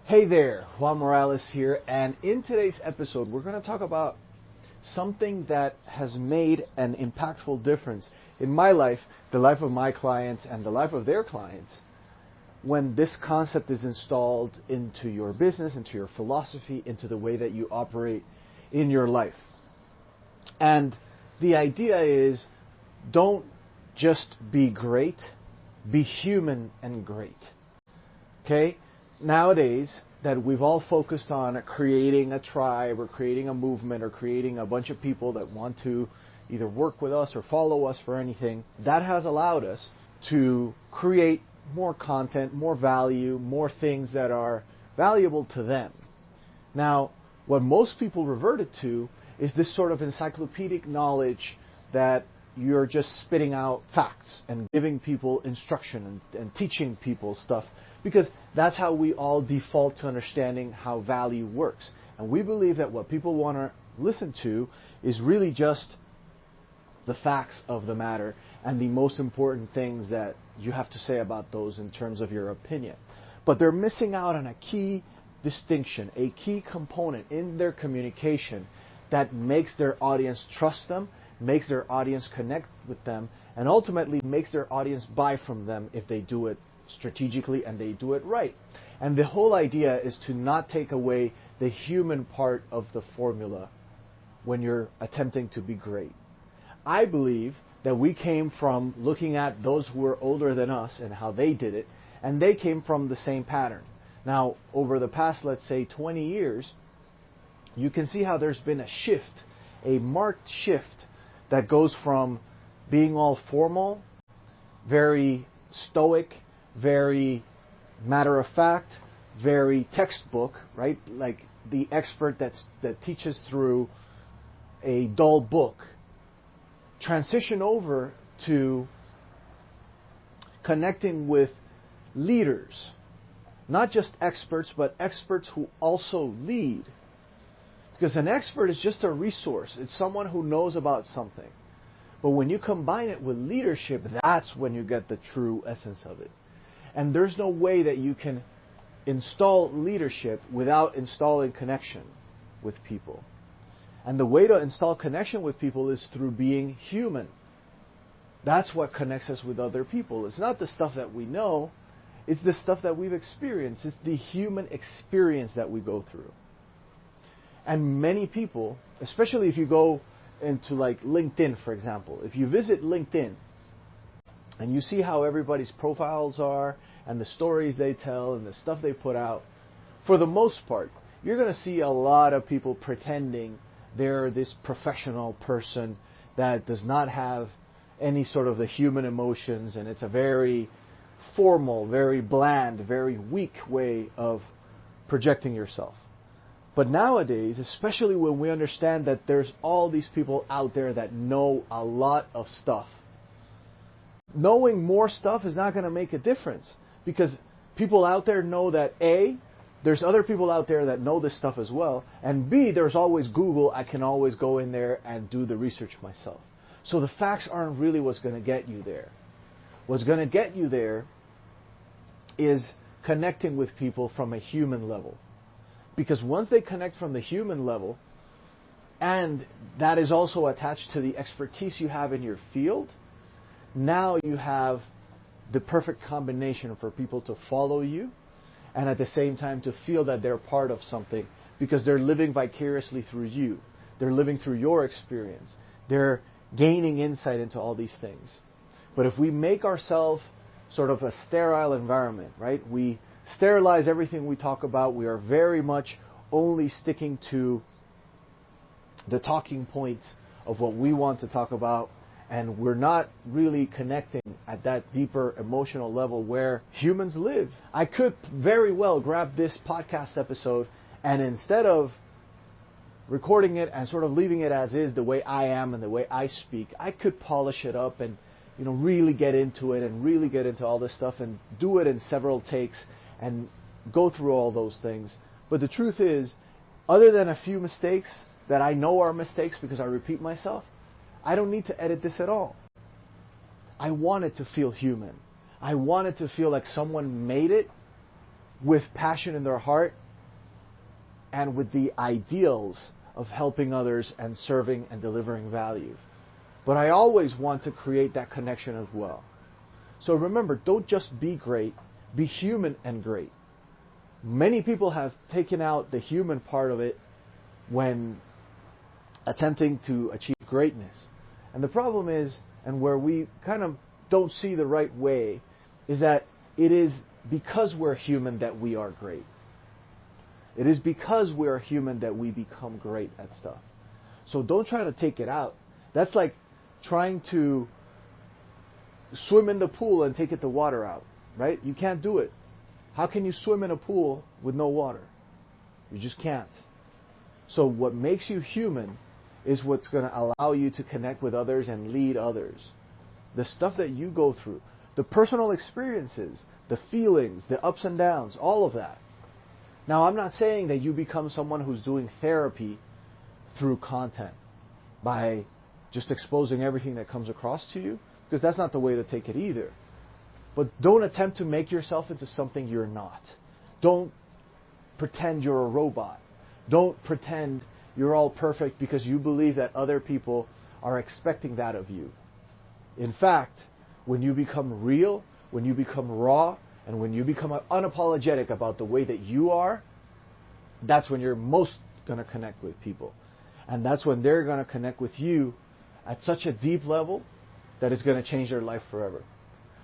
Hey there, Juan Morales here, and in today's episode we're going to talk about something that has made an impactful difference in my life, the life of my clients, and the life of their clients when this concept is installed into your business, into your philosophy, into the way that you operate in your life. And the idea is, don't just be great, be human and great. Okay? Nowadays, that we've all focused on creating a tribe or creating a movement or creating a bunch of people that want to either work with us or follow us for anything, that has allowed us to create more content, more value, more things that are valuable to them. Now, what most people reverted to is this sort of encyclopedic knowledge that you're just spitting out facts and giving people instruction and teaching people stuff, because that's how we all default to understanding how value works. And we believe that what people want to listen to is really just the facts of the matter and the most important things that you have to say about those in terms of your opinion. But they're missing out on a key distinction, a key component in their communication that makes their audience trust them, makes their audience connect with them, and ultimately makes their audience buy from them if they do it strategically and they do it right. And the whole idea is to not take away the human part of the formula when you're attempting to be great. I believe that we came from looking at those who were older than us and how they did it, and they came from the same pattern. Now, over the past, let's say, 20 years, you can see how there's been a shift, a marked shift that goes from being all formal, very stoic, very matter of fact, very textbook, right? Like the expert that teaches through a dull book. Transition over to connecting with leaders, not just experts, but experts who also lead. Because an expert is just a resource. It's someone who knows about something. But when you combine it with leadership, that's when you get the true essence of it. And there's no way that you can install leadership without installing connection with people. And the way to install connection with people is through being human. That's what connects us with other people. It's not the stuff that we know. It's the stuff that we've experienced. It's the human experience that we go through. And many people, especially if you go into like LinkedIn, for example, if you visit LinkedIn and you see how everybody's profiles are and the stories they tell and the stuff they put out, for the most part, you're going to see a lot of people pretending they're this professional person that does not have any sort of the human emotions, and it's a very formal, very bland, very weak way of projecting yourself. But nowadays, especially when we understand that there's all these people out there that know a lot of stuff, knowing more stuff is not going to make a difference, because people out there know that A, there's other people out there that know this stuff as well, and B, there's always Google. I can always go in there and do the research myself. So the facts aren't really what's going to get you there. What's going to get you there is connecting with people from a human level. Because once they connect from the human level, and that is also attached to the expertise you have in your field, now you have the perfect combination for people to follow you and at the same time to feel that they're part of something, because they're living vicariously through you. They're living through your experience. They're gaining insight into all these things. But if we make ourselves sort of a sterile environment, right? We sterilize everything we talk about. We are very much only sticking to the talking points of what we want to talk about, and we're not really connecting at that deeper emotional level where humans live. I could very well grab this podcast episode and instead of recording it and sort of leaving it as is, the way I am and the way I speak, I could polish it up and really get into it and really get into all this stuff and do it in several takes and go through all those things. But the truth is, other than a few mistakes that I know are mistakes because I repeat myself, I don't need to edit this at all. I want it to feel human. I want it to feel like someone made it with passion in their heart and with the ideals of helping others and serving and delivering value. But I always want to create that connection as well. So remember, don't just be great, be human and great. Many people have taken out the human part of it when attempting to achieve greatness. And the problem is, and where we kind of don't see the right way, is that it is because we're human that we are great. It is because we are human that we become great at stuff. So don't try to take it out. That's like trying to swim in the pool and take the water out, right? You can't do it. How can you swim in a pool with no water? You just can't. So what makes you human is what's going to allow you to connect with others and lead others. The stuff that you go through, the personal experiences, the feelings, the ups and downs, all of that. Now, I'm not saying that you become someone who's doing therapy through content by just exposing everything that comes across to you, because that's not the way to take it either. But don't attempt to make yourself into something you're not. Don't pretend you're a robot. Don't pretend you're all perfect because you believe that other people are expecting that of you. In fact, when you become real, when you become raw, and when you become unapologetic about the way that you are, that's when you're most going to connect with people. And that's when they're going to connect with you at such a deep level that it's going to change their life forever.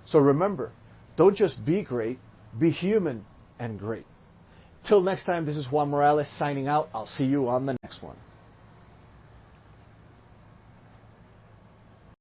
So remember, don't just be great, be human and great. Till next time, this is Juan Morales signing out. I'll see you on the next one.